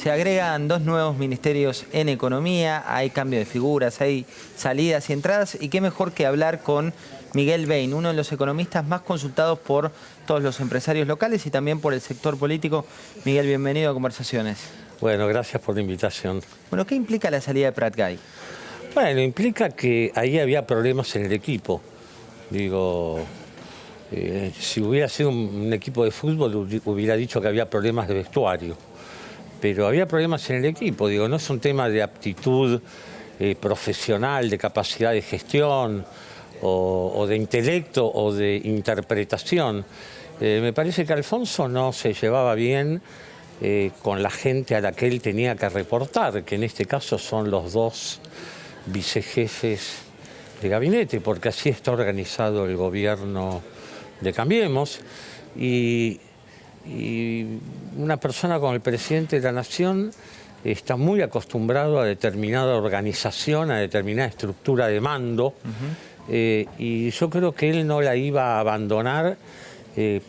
Se agregan dos nuevos ministerios en economía, hay cambio de figuras, hay salidas y entradas, y qué mejor que hablar con Miguel Bain, uno de los economistas más consultados por todos los empresarios locales y también por el sector político. Miguel, bienvenido a Conversaciones. Bueno, gracias por la invitación. Bueno, ¿qué implica la salida de Prat-Gay? Bueno, implica que ahí había problemas en el equipo. Digo, si hubiera sido un equipo de fútbol, hubiera dicho que había problemas de vestuario. Pero había problemas en el equipo. Digo, no es un tema de aptitud profesional, de capacidad de gestión, o de intelecto, o de interpretación. Me parece que Alfonso no se llevaba bien con la gente a la que él tenía que reportar, que en este caso son los dos vicejefes de gabinete, porque así está organizado el gobierno de Cambiemos, y una persona como el presidente de la Nación está muy acostumbrado a determinada organización, a determinada estructura de mando, y yo creo que él no la iba a abandonar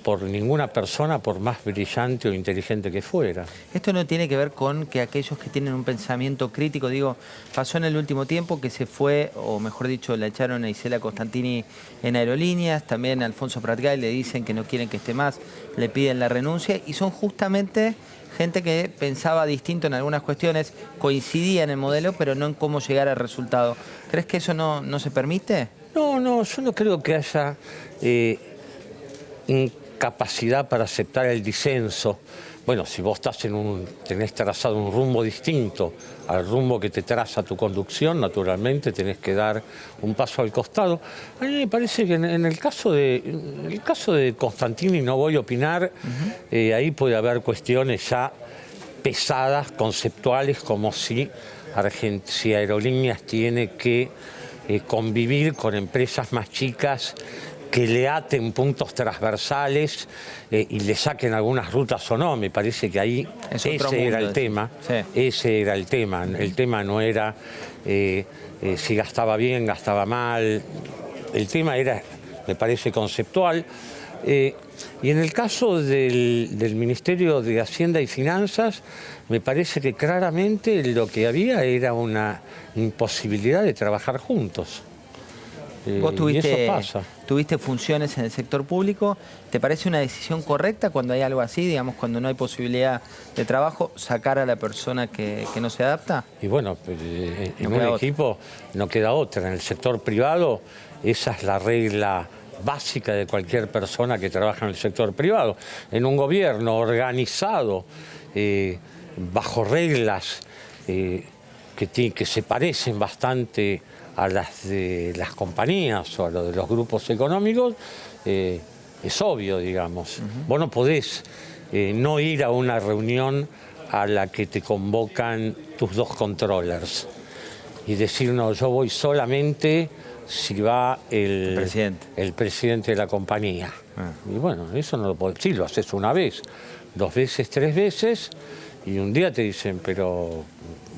por ninguna persona, por más brillante o inteligente que fuera. Esto no tiene que ver con que aquellos que tienen un pensamiento crítico, digo, pasó en el último tiempo que se fue, o mejor dicho, la echaron a Isela Costantini en Aerolíneas, también a Alfonso Prat-Gay le dicen que no quieren que esté más, le piden la renuncia, y son justamente gente que pensaba distinto en algunas cuestiones, coincidía en el modelo, pero no en cómo llegar al resultado. ¿Crees que eso no se permite? No, yo no creo que haya incapacidad para aceptar el disenso. Bueno, si vos tenés trazado un rumbo distinto al rumbo que te traza tu conducción, naturalmente tenés que dar un paso al costado. A mí me parece que en el caso de Costantini no voy a opinar, ahí puede haber cuestiones ya pesadas, conceptuales, como si Aerolíneas tiene que convivir con empresas más chicas que le aten puntos transversales y le saquen algunas rutas o no. Me parece que ahí ese era el tema. Sí. Ese era el tema. El tema no era si gastaba bien, gastaba mal. El tema era, me parece, conceptual. Y en el caso del Ministerio de Hacienda y Finanzas, me parece que claramente lo que había era una imposibilidad de trabajar juntos. Vos tuviste funciones en el sector público. ¿Te parece una decisión correcta cuando hay algo así, digamos, cuando no hay posibilidad de trabajo, sacar a la persona que no se adapta? Y bueno, en un equipo no queda otra. En el sector privado, esa es la regla básica de cualquier persona que trabaja en el sector privado. En un gobierno organizado, bajo reglas que se parecen bastante a las de las compañías o a lo de los grupos económicos, es obvio, digamos. Vos no podés no ir a una reunión a la que te convocan tus dos controllers y decir, no, yo voy solamente si va el presidente de la compañía. Y bueno, eso no lo podés decir, lo haces una vez, 2 veces, 3 veces, y un día te dicen, pero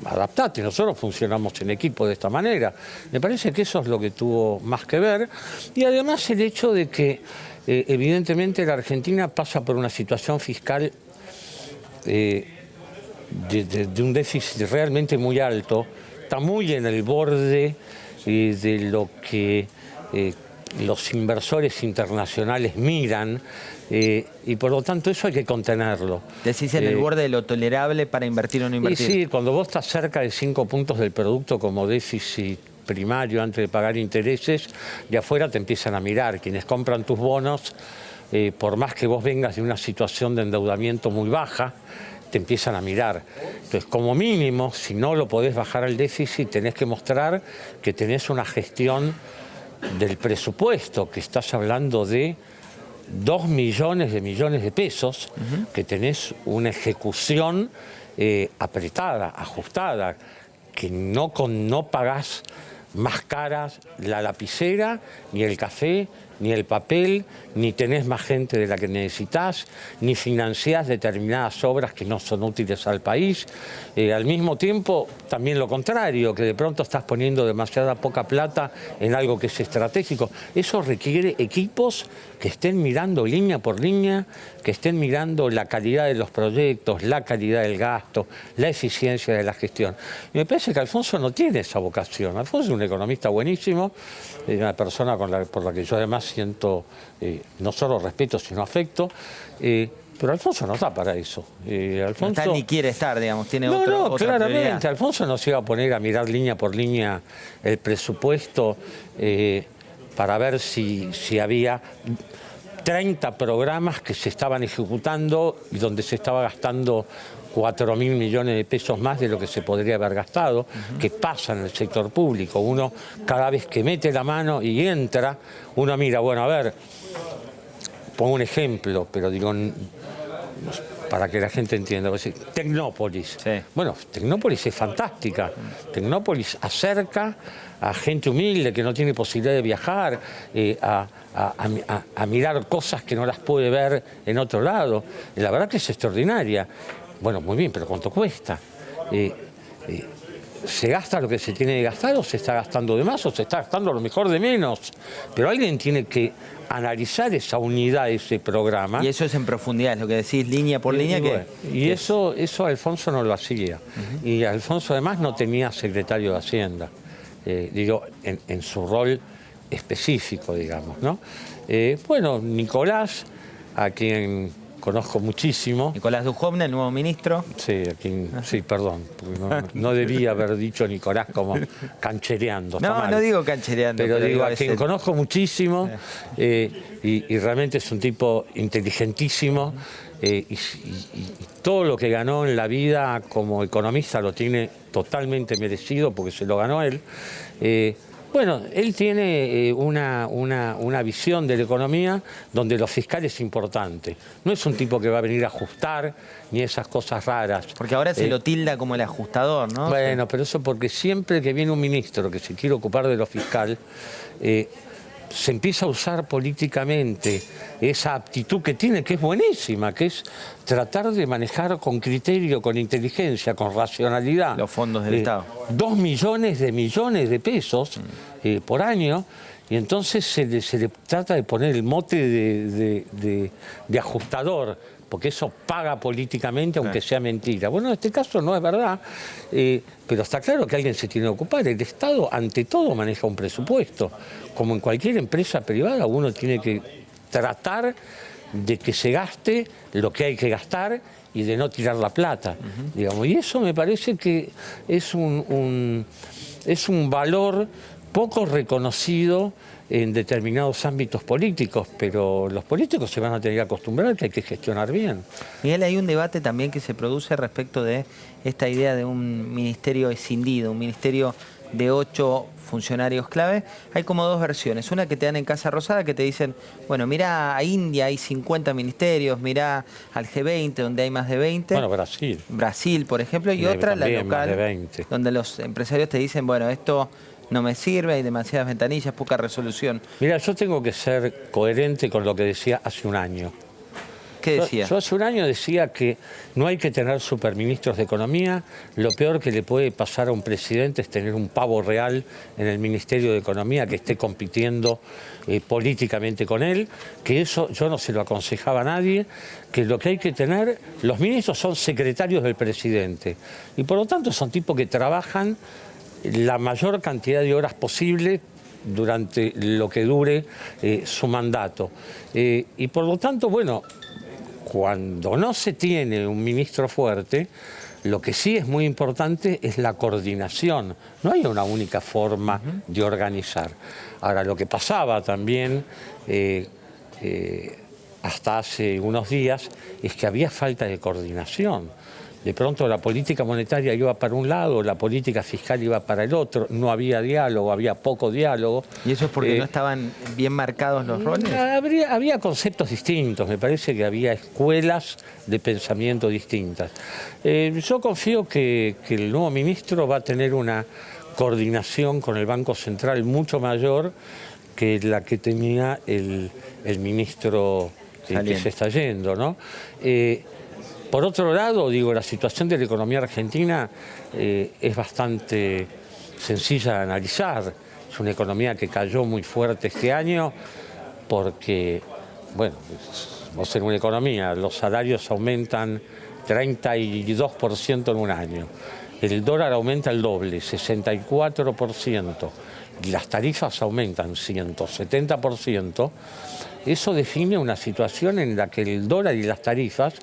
adaptate, nosotros funcionamos en equipo de esta manera. Me parece que eso es lo que tuvo más que ver. Y además el hecho de que evidentemente la Argentina pasa por una situación fiscal de un déficit realmente muy alto, está muy en el borde de lo que los inversores internacionales miran, y por lo tanto eso hay que contenerlo. Decís en el borde de lo tolerable para invertir o no invertir. Y sí, cuando vos estás cerca de 5 puntos del producto como déficit primario antes de pagar intereses, de afuera te empiezan a mirar. Quienes compran tus bonos, por más que vos vengas de una situación de endeudamiento muy baja, te empiezan a mirar. Entonces, como mínimo, si no lo podés bajar al déficit, tenés que mostrar que tenés una gestión del presupuesto, que estás hablando de 2 millones de pesos, que tenés una ejecución apretada, ajustada, que no pagás más caras la lapicera, ni el café, ni el papel, ni tenés más gente de la que necesitas, ni financiás determinadas obras que no son útiles al país. Al mismo tiempo, también lo contrario, que de pronto estás poniendo demasiada poca plata en algo que es estratégico. Eso requiere equipos que estén mirando línea por línea, que estén mirando la calidad de los proyectos, la calidad del gasto, la eficiencia de la gestión. Y me parece que Alfonso no tiene esa vocación. Alfonso es un economista buenísimo, una persona por la que yo además siento no solo respeto, sino afecto. Pero Alfonso no está para eso. Alfonso no está ni quiere estar, digamos, tiene otra claramente. prioridad. Alfonso no se iba a poner a mirar línea por línea el presupuesto para ver si había 30 programas que se estaban ejecutando y donde se estaba gastando 4.000 millones de pesos más de lo que se podría haber gastado, que pasa en el sector público. Uno, cada vez que mete la mano y entra, uno mira, bueno, a ver, pongo un ejemplo, pero digo, para que la gente entienda, Tecnópolis. Sí. Bueno, Tecnópolis es fantástica. Tecnópolis acerca a gente humilde que no tiene posibilidad de viajar, a mirar cosas que no las puede ver en otro lado. La verdad que es extraordinaria. Bueno, muy bien, pero ¿cuánto cuesta? ¿Se gasta lo que se tiene que gastar o se está gastando de más o se está gastando lo mejor de menos? Pero alguien tiene que analizar esa unidad, ese programa. Y eso es en profundidad, es lo que decís, línea por línea. Y eso Alfonso no lo hacía. Y Alfonso además no tenía secretario de Hacienda, digo, en su rol específico, digamos, ¿no? Bueno, Nicolás, a quien conozco muchísimo. Nicolás Dujovne, el nuevo ministro. Sí, sí, perdón, no debía haber dicho Nicolás como canchereando. No digo canchereando. Pero digo, a quien conozco muchísimo y realmente es un tipo inteligentísimo y todo lo que ganó en la vida como economista lo tiene totalmente merecido porque se lo ganó él. Bueno, él tiene una visión de la economía donde lo fiscal es importante. No es un tipo que va a venir a ajustar ni esas cosas raras. Porque ahora se lo tilda como el ajustador, ¿no? Bueno, pero eso porque siempre que viene un ministro que se quiere ocupar de lo fiscal, se empieza a usar políticamente esa aptitud que tiene, que es buenísima, que es tratar de manejar con criterio, con inteligencia, con racionalidad. Los fondos del Estado. 2 millones de pesos por año, y entonces se le trata de poner el mote de ajustador, porque eso paga políticamente, aunque sea mentira. Bueno, en este caso no es verdad, pero está claro que alguien se tiene que ocupar. El Estado, ante todo, maneja un presupuesto. Como en cualquier empresa privada, uno tiene que tratar de que se gaste lo que hay que gastar y de no tirar la plata, digamos. Y eso me parece que es un valor poco reconocido en determinados ámbitos políticos, pero los políticos se van a tener que acostumbrar que hay que gestionar bien. Miguel, hay un debate también que se produce respecto de esta idea de un ministerio escindido, un ministerio de 8 funcionarios clave. Hay como 2 versiones. Una que te dan en Casa Rosada que te dicen, bueno, mirá a India, hay 50 ministerios, mirá al G20, donde hay más de 20. Bueno, Brasil. Brasil, por ejemplo, y otra, la local, donde los empresarios te dicen, bueno, esto no me sirve, hay demasiadas ventanillas, poca resolución. Mira, yo tengo que ser coherente con lo que decía hace un año. ¿Qué decía? Yo hace un año decía que no hay que tener superministros de Economía. Lo peor que le puede pasar a un presidente es tener un pavo real en el Ministerio de Economía que esté compitiendo políticamente con él, que eso yo no se lo aconsejaba a nadie, que lo que hay que tener, los ministros son secretarios del presidente y por lo tanto son tipos que trabajan la mayor cantidad de horas posible durante lo que dure su mandato. Y por lo tanto, bueno, cuando no se tiene un ministro fuerte, lo que sí es muy importante es la coordinación. No hay una única forma de organizar. Ahora, lo que pasaba también hasta hace unos días es que había falta de coordinación. De pronto la política monetaria iba para un lado, la política fiscal iba para el otro, no había diálogo, había poco diálogo. ¿Y eso es porque no estaban bien marcados los roles? Había conceptos distintos, me parece que había escuelas de pensamiento distintas. Yo confío que el nuevo ministro va a tener una coordinación con el Banco Central mucho mayor, que la que tenía el ministro que se está yendo, ¿no? Por otro lado, digo, la situación de la economía argentina es bastante sencilla de analizar. Es una economía que cayó muy fuerte este año porque, bueno, vos en una economía, los salarios aumentan 32% en un año. El dólar aumenta el doble, 64%. Y las tarifas aumentan 170%. Eso define una situación en la que el dólar y las tarifas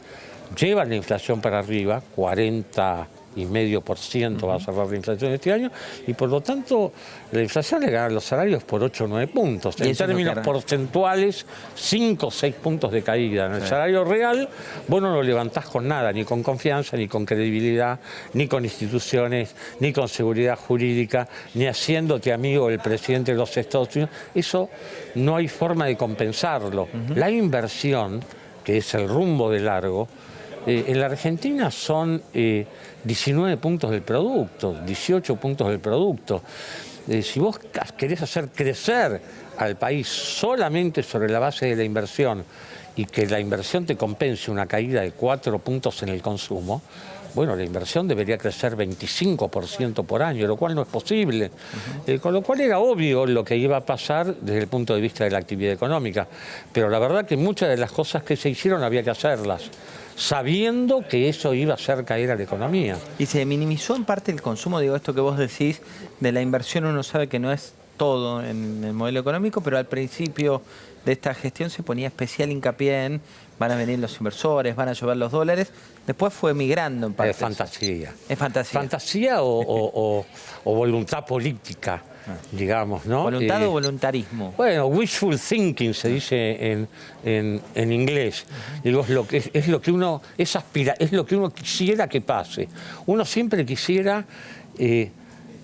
llevan la inflación para arriba, 40,5% va a cerrar la inflación este año, y por lo tanto la inflación le gana los salarios por 8 o 9 puntos. En términos porcentuales, 5 o 6 puntos de caída. En el salario real, vos no lo levantás con nada, ni con confianza, ni con credibilidad, ni con instituciones, ni con seguridad jurídica, ni haciéndote amigo del presidente de los Estados Unidos. Eso no hay forma de compensarlo. La inversión, que es el rumbo de largo, en la Argentina son 19 puntos del producto, 18 puntos del producto. Si vos querés hacer crecer al país solamente sobre la base de la inversión y que la inversión te compense una caída de 4 puntos en el consumo, bueno, la inversión debería crecer 25% por año, lo cual no es posible. Con lo cual era obvio lo que iba a pasar desde el punto de vista de la actividad económica. Pero la verdad que muchas de las cosas que se hicieron había que hacerlas, sabiendo que eso iba a hacer caer a la economía. Y se minimizó en parte el consumo, digo, esto que vos decís, de la inversión uno sabe que no es todo en el modelo económico, pero al principio de esta gestión se ponía especial hincapié en van a venir los inversores, van a llover los dólares. Después fue migrando en parte. Es fantasía. Es fantasía. Fantasía o voluntad política, digamos, ¿no? ¿Voluntad o voluntarismo? Bueno, wishful thinking se dice en inglés. Digo, es lo que uno quisiera que pase. Uno siempre quisiera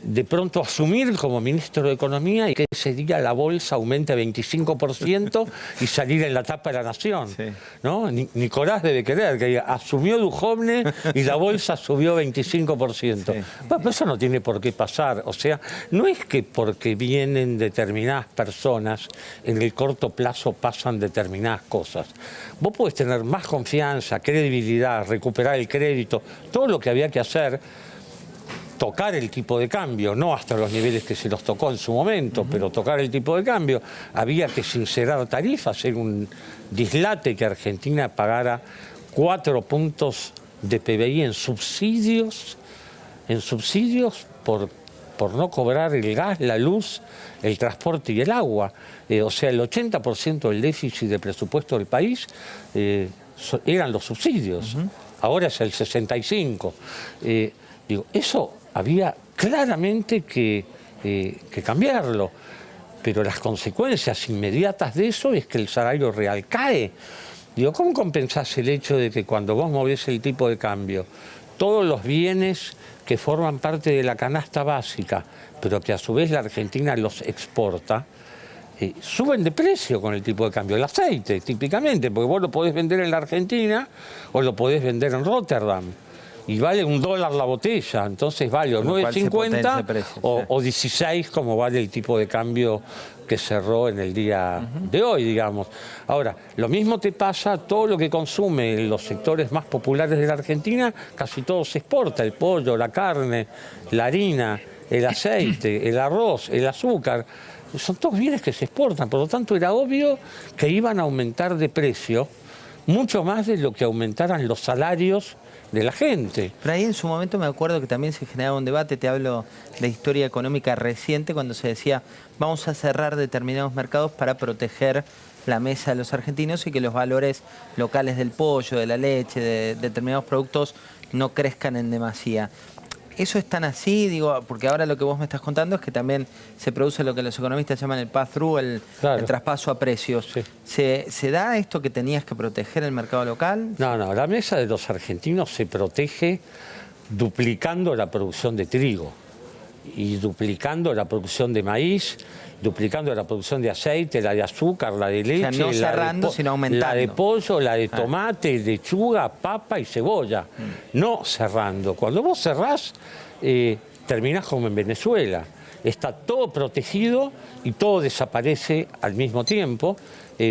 de pronto asumir como ministro de Economía y que ese día la bolsa aumente 25% y salir en la tapa de La Nación. Sí. ¿No? Nicolás debe querer que diga, asumió Duhovne y la bolsa subió 25%. Sí. Bueno, pero eso no tiene por qué pasar. O sea, no es que porque vienen determinadas personas en el corto plazo pasan determinadas cosas. Vos podés tener más confianza, credibilidad, recuperar el crédito, todo lo que había que hacer, tocar el tipo de cambio, no hasta los niveles que se los tocó en su momento, pero tocar el tipo de cambio. Había que sincerar tarifas, hacer un dislate que Argentina pagara 4 puntos de PBI en subsidios por no cobrar el gas, la luz, el transporte y el agua. O sea, el 80% del déficit de presupuesto del país eran los subsidios. Ahora es el 65%. Digo, eso había claramente que cambiarlo, pero las consecuencias inmediatas de eso es que el salario real cae. Digo, ¿cómo compensás el hecho de que cuando vos movés el tipo de cambio, todos los bienes que forman parte de la canasta básica, pero que a su vez la Argentina los exporta, suben de precio con el tipo de cambio? El aceite, típicamente, porque vos lo podés vender en la Argentina o lo podés vender en Rotterdam. Y vale $1 la botella, entonces vale o 9,50 o 16 como vale el tipo de cambio que cerró en el día de hoy, digamos. Ahora, lo mismo te pasa, todo lo que consume en los sectores más populares de la Argentina, casi todo se exporta: el pollo, la carne, la harina, el aceite, el arroz, el azúcar. Son todos bienes que se exportan, por lo tanto era obvio que iban a aumentar de precio mucho más de lo que aumentaran los salarios de la gente. Pero ahí en su momento me acuerdo que también se generaba un debate, te hablo de historia económica reciente, cuando se decía vamos a cerrar determinados mercados para proteger la mesa de los argentinos y que los valores locales del pollo, de la leche, de determinados productos no crezcan en demasía. ¿Eso es tan así? Digo, porque ahora lo que vos me estás contando es que también se produce lo que los economistas llaman el pass-through, el traspaso a precios. Sí. ¿Se da esto que tenías que proteger el mercado local? No, la mesa de los argentinos se protege duplicando la producción de trigo y duplicando la producción de maíz, duplicando la producción de aceite, la de azúcar, la de leche, o sea, no cerrando, sino aumentando. La de pollo, la de tomate, lechuga, papa y cebolla. No cerrando. Cuando vos cerrás, terminás como en Venezuela. está todo protegido y todo desaparece al mismo tiempo,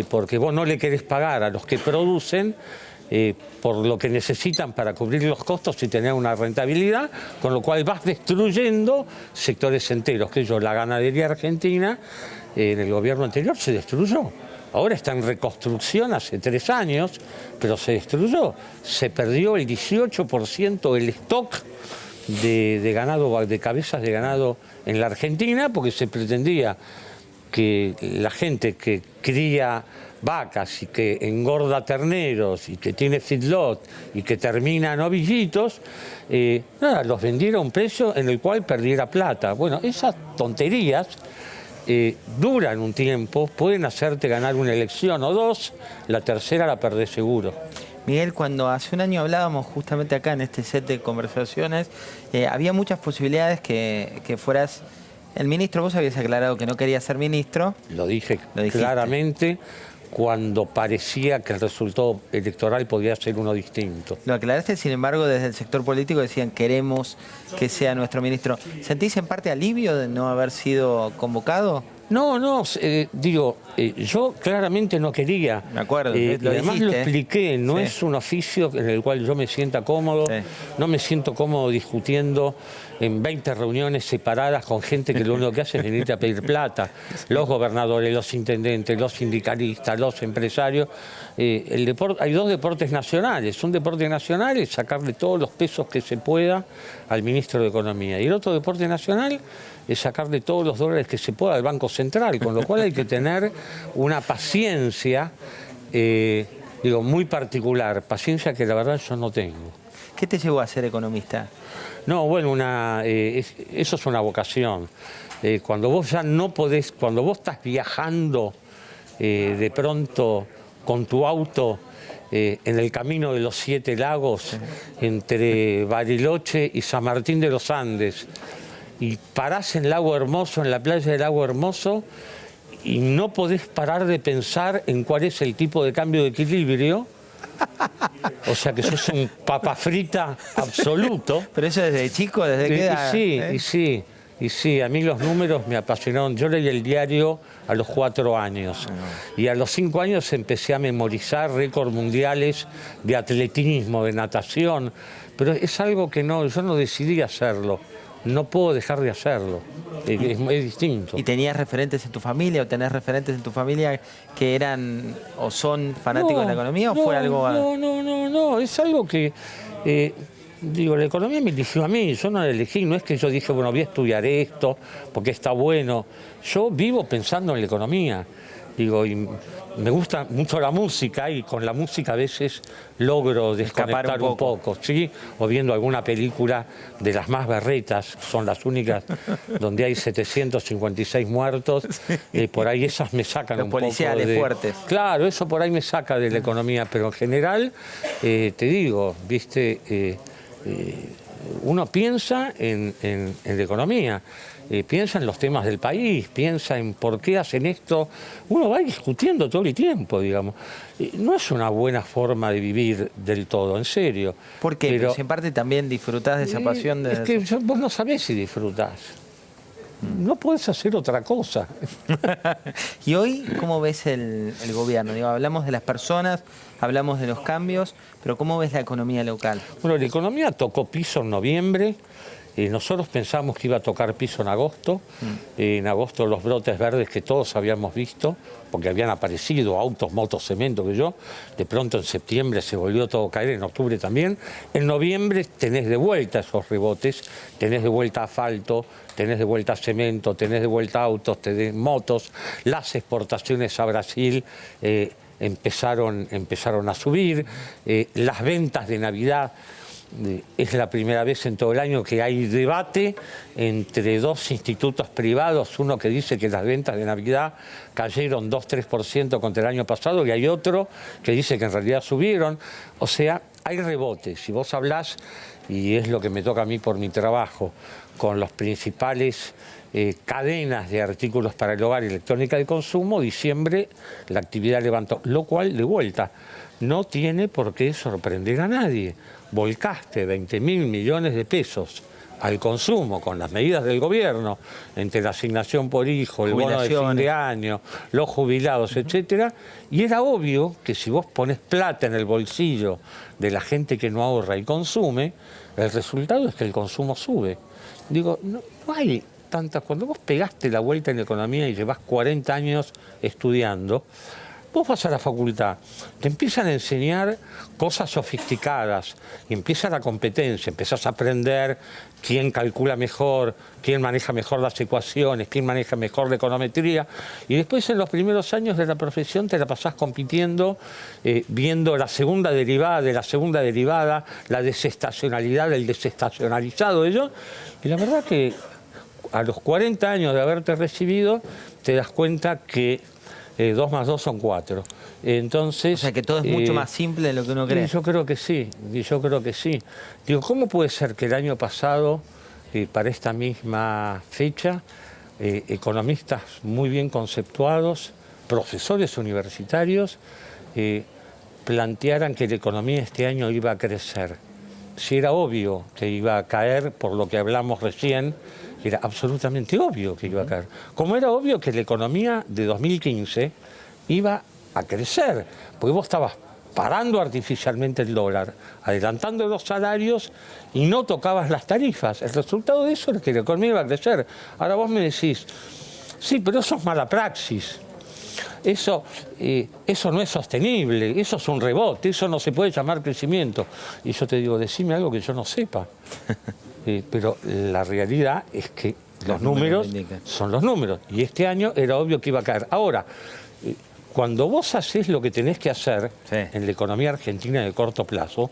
porque vos no le querés pagar a los que producen por lo que necesitan para cubrir los costos y tener una rentabilidad, con lo cual vas destruyendo sectores enteros, que la ganadería argentina en el gobierno anterior se destruyó. Ahora está en reconstrucción hace 3 años, pero se destruyó. Se perdió el 18% del stock de ganado, de cabezas de ganado en la Argentina, porque se pretendía que la gente que cría vacas y que engorda terneros y que tiene feedlot y que termina novillitos, los vendiera a un precio en el cual perdiera plata. Bueno, esas tonterías duran un tiempo, pueden hacerte ganar una elección o 2, la tercera la perdés seguro. Miguel, cuando hace un año hablábamos justamente acá en este set de conversaciones, había muchas posibilidades que fueras el ministro. Vos habías aclarado que no querías ser ministro. Lo dije claramente cuando parecía que el resultado electoral podía ser uno distinto. Lo aclaraste, sin embargo, desde el sector político decían queremos que sea nuestro ministro. ¿Sentís en parte alivio de no haber sido convocado? No, yo claramente no quería. Me acuerdo, además lo expliqué, no es un oficio en el cual yo me sienta cómodo, no me siento cómodo discutiendo en 20 reuniones separadas con gente que lo único que hace es venirte a pedir plata. Los gobernadores, los intendentes, los sindicalistas, los empresarios. Hay 2 deportes nacionales. Un deporte nacional es sacarle todos los pesos que se pueda al ministro de Economía. Y el otro deporte nacional es sacarle todos los dólares que se pueda al Banco Central, con lo cual hay que tener una paciencia, muy particular, paciencia que la verdad yo no tengo. ¿Qué te llevó a ser economista? No, bueno, eso es una vocación. Cuando vos ya no podés, cuando vos estás viajando de pronto con tu auto en el camino de los 7 lagos, entre Bariloche y San Martín de los Andes, y parás en Lago Hermoso, en la playa de Lago Hermoso, y no podés parar de pensar en cuál es el tipo de cambio de equilibrio. O sea que sos un papa frita absoluto. ¿Pero eso desde chico? ¿Desde qué edad? Sí, a mí los números me apasionaron. Yo leí el diario a los 4 años y a los 5 años empecé a memorizar récords mundiales de atletismo, de natación, pero es algo que yo no decidí hacerlo. No puedo dejar de hacerlo, es distinto. ¿Y tenías referentes en tu familia o tenés referentes en tu familia que eran o son fanáticos de la economía o fue algo...? No, es algo que, la economía me eligió a mí, yo no la elegí, no es que yo dije, bueno, voy a estudiar esto porque está bueno. Yo vivo pensando en la economía, y me gusta mucho la música y con la música a veces logro desconectar un poco, ¿sí? O viendo alguna película de las más berretas, son las únicas donde hay 756 muertos, por ahí esas me sacan los un poco de... Los policiales fuertes. Claro, eso por ahí me saca de la economía, pero en general, te digo, uno piensa en la economía. Piensa en los temas del país, piensa en por qué hacen esto. Uno va discutiendo todo el tiempo, digamos. No es una buena forma de vivir del todo, en serio. ¿Por qué? Pero si en parte también disfrutás de esa pasión de... Es que vos no sabés si disfrutás. No podés hacer otra cosa. ¿Y hoy cómo ves el gobierno? Hablamos de las personas, hablamos de los cambios, pero ¿cómo ves la economía local? Bueno, la economía tocó piso en noviembre. Nosotros pensamos que iba a tocar piso en agosto. En agosto los brotes verdes que todos habíamos visto, porque habían aparecido autos, motos, cemento, de pronto en septiembre se volvió todo a caer, en octubre también. En noviembre tenés de vuelta esos rebotes, tenés de vuelta asfalto, tenés de vuelta cemento, tenés de vuelta autos, tenés motos. Las exportaciones a Brasil empezaron a subir. Las ventas de Navidad... Es la primera vez en todo el año que hay debate entre 2 institutos privados, uno que dice que las ventas de Navidad cayeron 2-3% contra el año pasado y hay otro que dice que en realidad subieron. O sea, hay rebotes. Si vos hablás, y es lo que me toca a mí por mi trabajo, con las principales cadenas de artículos para el hogar y electrónica de consumo, diciembre la actividad levantó, lo cual de vuelta no tiene por qué sorprender a nadie. Volcaste 20.000 millones de pesos al consumo con las medidas del gobierno, entre la asignación por hijo, el bono de fin de año, los jubilados, etcétera, y era obvio que si vos pones plata en el bolsillo de la gente que no ahorra y consume, el resultado es que el consumo sube. Digo, no hay tantas... Cuando vos pegaste la vuelta en la economía y llevas 40 años estudiando, vos vas a la facultad, te empiezan a enseñar cosas sofisticadas, y empieza la competencia, empezás a aprender quién calcula mejor, quién maneja mejor las ecuaciones, quién maneja mejor la econometría, y después en los primeros años de la profesión te la pasás compitiendo, viendo la segunda derivada de la segunda derivada, la desestacionalidad del desestacionalizado de ello, y la verdad que a los 40 años de haberte recibido te das cuenta que 2 más 2 son 4. Entonces, o sea que todo es mucho más simple de lo que uno cree. Yo creo que sí, yo creo que sí. Digo, ¿cómo puede ser que el año pasado, para esta misma fecha, economistas muy bien conceptuados, profesores universitarios, plantearan que la economía este año iba a crecer? Si era obvio que iba a caer, por lo que hablamos recién, era absolutamente obvio que iba a caer. Como era obvio que la economía de 2015 iba a crecer, porque vos estabas parando artificialmente el dólar, adelantando los salarios y no tocabas las tarifas. El resultado de eso es que la economía iba a crecer. Ahora vos me decís, sí, pero eso es mala praxis. Eso no es sostenible, eso es un rebote, eso no se puede llamar crecimiento. Y yo te digo, decime algo que yo no sepa. Pero la realidad es que los números son los números. Y este año era obvio que iba a caer. Ahora, cuando vos hacés lo que tenés que hacer en la economía argentina de corto plazo,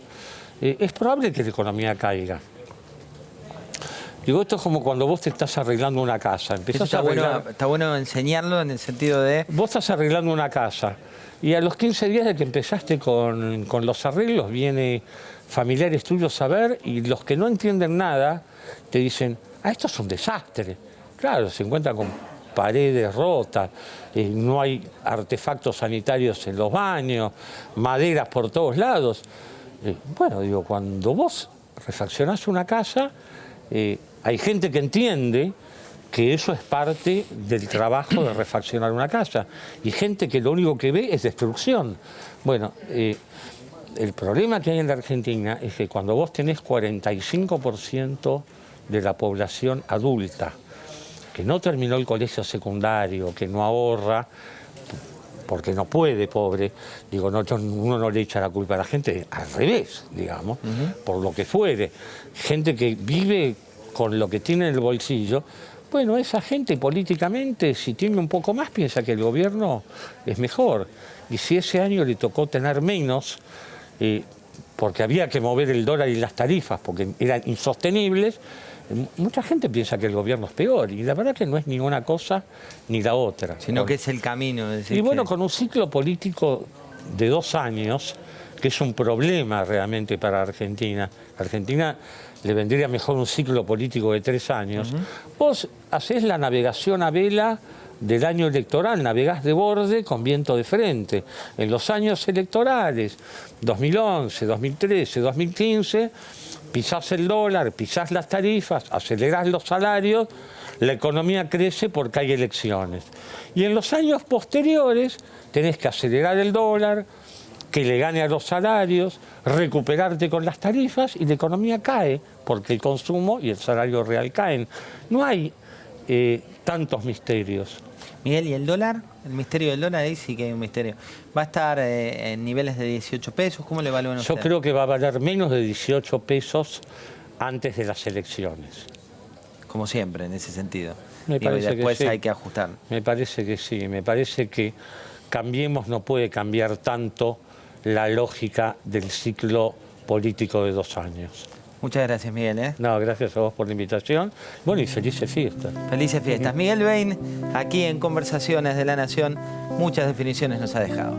es probable que la economía caiga. Digo, esto es como cuando vos te estás arreglando una casa. Está bueno enseñarlo en el sentido de... Vos estás arreglando una casa y a los 15 días de que empezaste con los arreglos viene familiares tuyos a ver y los que no entienden nada te dicen, esto es un desastre. Claro, se encuentran con paredes rotas, no hay artefactos sanitarios en los baños, maderas por todos lados. Bueno, digo, cuando vos refaccionás una casa... hay gente que entiende que eso es parte del trabajo de refaccionar una casa y gente que lo único que ve es destrucción. Bueno, el problema que hay en la Argentina es que cuando vos tenés 45% de la población adulta que no terminó el colegio secundario, que no ahorra, porque no puede, pobre, digo, uno no le echa la culpa a la gente, al revés, digamos, por lo que fuere. Gente que vive con lo que tiene en el bolsillo, bueno, esa gente políticamente, si tiene un poco más, piensa que el gobierno es mejor. Y si ese año le tocó tener menos, porque había que mover el dólar y las tarifas, porque eran insostenibles, mucha gente piensa que el gobierno es peor, y la verdad que no es ni una cosa ni la otra. Sino que es el camino. Es decir, y bueno, con un ciclo político de 2 años, que es un problema realmente para Argentina. Argentina le vendría mejor un ciclo político de 3 años. Vos hacés la navegación a vela del año electoral, navegás de borde con viento de frente. En los años electorales, 2011, 2013, 2015, pisás el dólar, pisás las tarifas, acelerás los salarios, la economía crece porque hay elecciones. Y en los años posteriores tenés que acelerar el dólar, que le gane a los salarios, recuperarte con las tarifas y la economía cae porque el consumo y el salario real caen. No hay tantos misterios. Miguel, ¿y el dólar? El misterio del dólar, ahí sí que hay un misterio. ¿Va a estar en niveles de 18 pesos? ¿Cómo le evalúan ustedes? Yo creo que va a valer menos de 18 pesos antes de las elecciones. Como siempre, en ese sentido. Me parece y después que sí. Hay que ajustar. Me parece que sí. Me parece que Cambiemos no puede cambiar tanto la lógica del ciclo político de 2 años. Muchas gracias, Miguel. No, gracias a vos por la invitación. Bueno, y felices fiestas. Felices fiestas. Miguel Bain, aquí en Conversaciones de la Nación, muchas definiciones nos ha dejado.